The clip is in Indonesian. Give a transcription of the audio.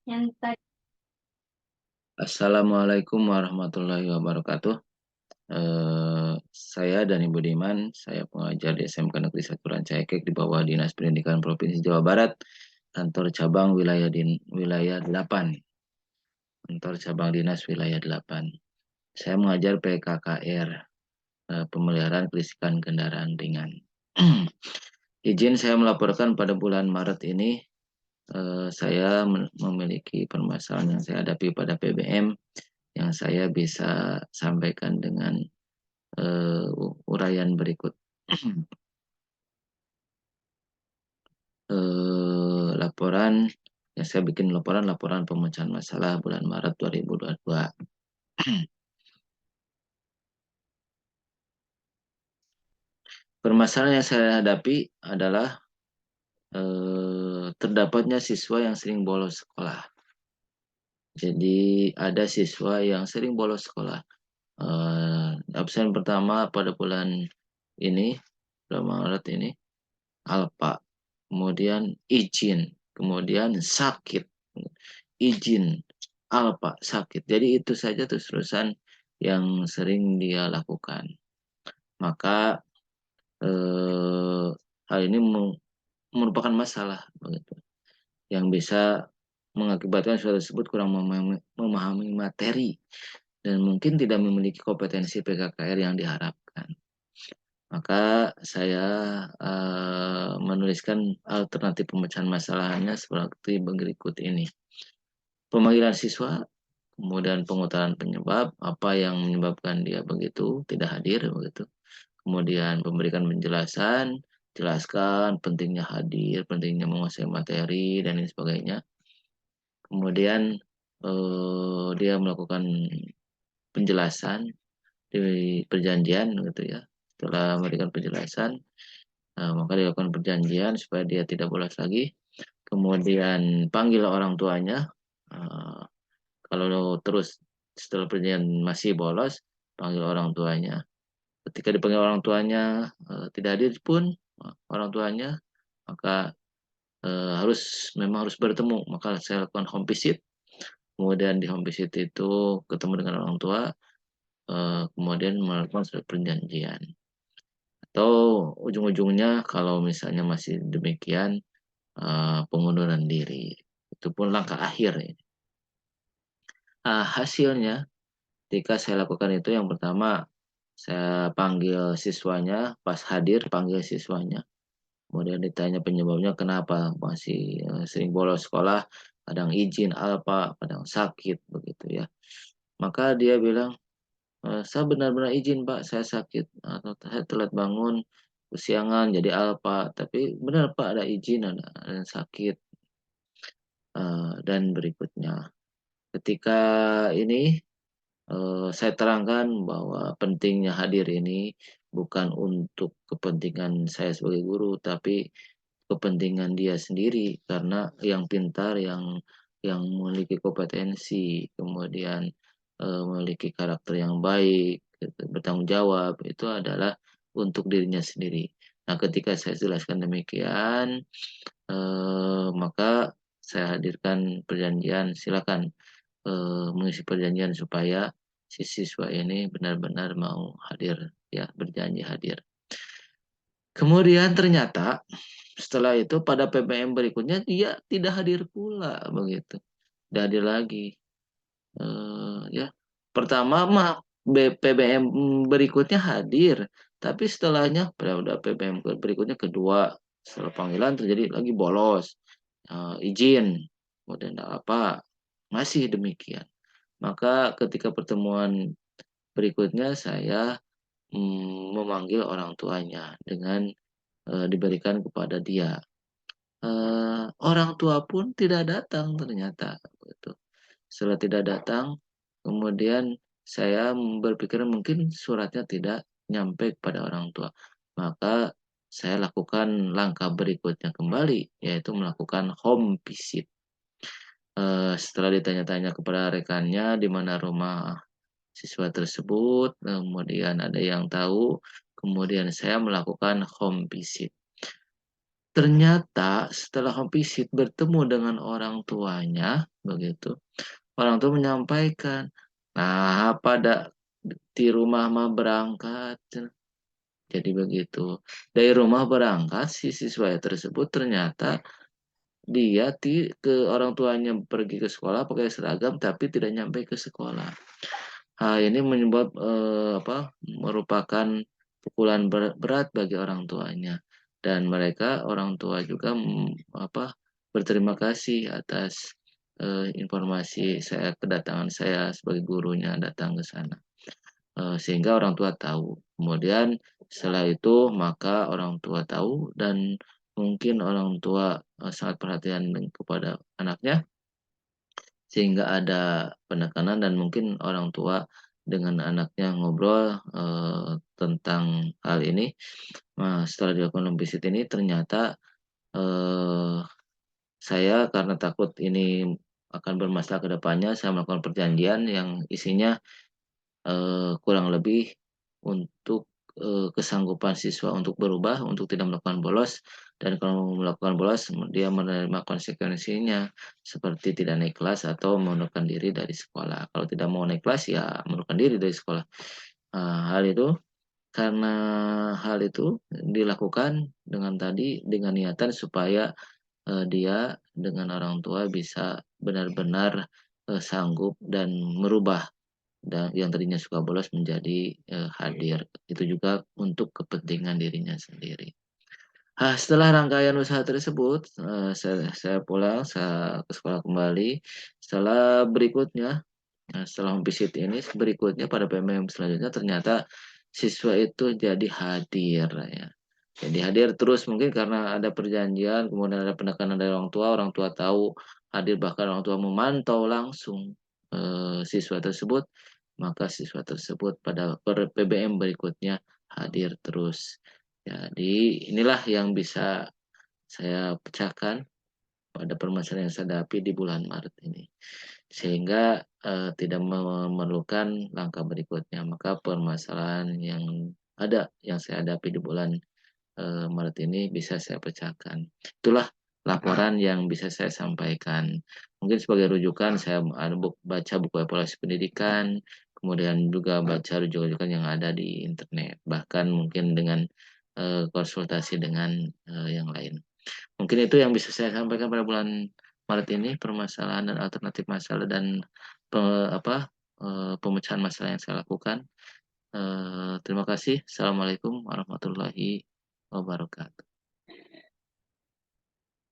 Yang tadi. Assalamualaikum warahmatullahi wabarakatuh. Saya Dani Budiman, saya pengajar di SMK Negeri 1 Rancaikek di bawah Dinas Pendidikan Provinsi Jawa Barat, kantor cabang wilayah 8, kantor cabang dinas wilayah 8. Saya mengajar PKKR, pemeliharaan kelistrikan kendaraan ringan. Izin saya melaporkan pada bulan Maret ini, saya memiliki permasalahan yang saya hadapi pada PBM yang saya bisa sampaikan dengan uraian berikut. Laporan yang saya bikin laporan pemecahan masalah bulan Maret 2022. Permasalahan yang saya hadapi adalah terdapatnya siswa yang sering bolos sekolah. Jadi ada siswa yang sering bolos sekolah. Absen pertama pada bulan ini, bulan Maret ini, alpa, kemudian izin, kemudian sakit, izin, alpa, sakit. Jadi itu saja terusan yang sering dia lakukan. Maka eh, hal ini merupakan masalah begitu, yang bisa mengakibatkan siswa tersebut kurang memahami materi dan mungkin tidak memiliki kompetensi PKKR yang diharapkan. Maka saya menuliskan alternatif pemecahan masalahnya seperti berikut ini. Pemanggilan siswa, kemudian pengutaran penyebab, apa yang menyebabkan dia begitu, tidak hadir begitu. Kemudian memberikan penjelasan, jelaskan pentingnya hadir, pentingnya menguasai materi, dan lain sebagainya. Kemudian dia melakukan penjelasan di perjanjian gitu ya. Setelah memberikan penjelasan, maka dilakukan perjanjian supaya dia tidak bolos lagi. Kemudian panggil orang tuanya. Eh, Kalau terus setelah perjanjian masih bolos, panggil orang tuanya. Ketika dipanggil orang tuanya tidak hadir pun orang tuanya, maka memang harus bertemu. Maka saya lakukan home visit. Kemudian di home visit itu ketemu dengan orang tua, kemudian melakukan surat perjanjian. Atau ujung-ujungnya kalau misalnya masih demikian, pengunduran diri. Itu pun langkah akhir. Hasilnya ketika saya lakukan itu, yang pertama saya panggil siswanya, pas hadir panggil siswanya. Kemudian ditanya penyebabnya kenapa masih sering bolos sekolah, kadang izin apa, kadang sakit begitu ya. Maka dia bilang, saya benar-benar izin Pak, saya sakit atau saya telat bangun, kesiangan jadi apa. Tapi benar Pak, ada izin, ada sakit. Dan berikutnya, ketika ini saya terangkan bahwa pentingnya hadir ini bukan untuk kepentingan saya sebagai guru, tapi kepentingan dia sendiri karena yang pintar, yang memiliki kompetensi, kemudian memiliki karakter yang baik, gitu, bertanggung jawab itu adalah untuk dirinya sendiri. Nah, ketika saya jelaskan demikian, maka saya hadirkan perjanjian, silakan mengisi perjanjian supaya si siswa ini benar-benar mau hadir, ya, berjanji hadir. Kemudian ternyata setelah itu pada PPM berikutnya dia tidak hadir pula begitu. Tidak hadir lagi. Ya, pertama mah PBM berikutnya hadir, tapi setelahnya pada PBM berikutnya kedua, setelah panggilan terjadi lagi bolos, izin, kemudian apa, masih demikian. Maka ketika pertemuan berikutnya saya memanggil orang tuanya dengan diberikan kepada dia. Orang tua pun tidak datang ternyata. Gitu. Setelah tidak datang, kemudian saya berpikir mungkin suratnya tidak nyampe kepada orang tua. Maka saya lakukan langkah berikutnya kembali, yaitu melakukan home visit. Setelah ditanya-tanya kepada rekannya di mana rumah siswa tersebut, kemudian ada yang tahu, kemudian saya melakukan home visit. Ternyata setelah home visit bertemu dengan orang tuanya, begitu, orang tua menyampaikan, "Nah, pada di rumah mah berangkat," cenah. Jadi begitu. Dari rumah berangkat, si siswa tersebut ternyata dia ke orang tuanya pergi ke sekolah pakai seragam, tapi tidak nyampe ke sekolah. Hal ini merupakan pukulan berat bagi orang tuanya dan orang tua juga, berterima kasih atas, informasi kedatangan saya sebagai gurunya datang ke sana. Sehingga orang tua tahu. Kemudian setelah itu maka orang tua tahu dan mungkin orang tua, sangat perhatian kepada anaknya, sehingga ada penekanan dan mungkin orang tua dengan anaknya ngobrol, tentang hal ini. Nah, setelah dilakukan home visit ini ternyata, eee, saya karena takut ini akan bermasalah ke depannya, saya melakukan perjanjian yang isinya kurang lebih untuk, kesanggupan siswa untuk berubah, untuk tidak melakukan bolos, dan kalau melakukan bolos dia menerima konsekuensinya, seperti tidak naik kelas atau mengundurkan diri dari sekolah. Kalau tidak mau naik kelas, ya mengundurkan diri dari sekolah. Hal itu karena hal itu dilakukan dengan niatan supaya, dia dengan orang tua bisa benar-benar, sanggup dan merubah yang tadinya suka bolos menjadi, hadir. Itu juga untuk kepentingan dirinya sendiri. Setelah rangkaian usaha tersebut, saya pulang, saya ke sekolah kembali. Setelah visit ini, berikutnya pada PMM selanjutnya ternyata siswa itu jadi hadir ya. Jadi hadir terus mungkin karena ada perjanjian, kemudian ada penekanan dari orang tua tahu hadir, bahkan orang tua memantau langsung, siswa tersebut, maka siswa tersebut pada PBM berikutnya hadir terus. Jadi inilah yang bisa saya pecahkan pada permasalahan yang saya hadapi di bulan Maret ini. Sehingga, tidak memerlukan langkah berikutnya. Maka permasalahan yang yang saya hadapi di bulan, Maret ini bisa saya pecahkan. Itulah laporan yang bisa saya sampaikan. Mungkin sebagai rujukan saya baca buku evaluasi pendidikan, kemudian juga baca rujukan-rujukan yang ada di internet, bahkan mungkin dengan, konsultasi dengan, yang lain. Mungkin itu yang bisa saya sampaikan pada bulan Maret ini, permasalahan dan alternatif masalah dan pemecahan masalah yang saya lakukan. Terima kasih. Assalamualaikum warahmatullahi wabarakatuh.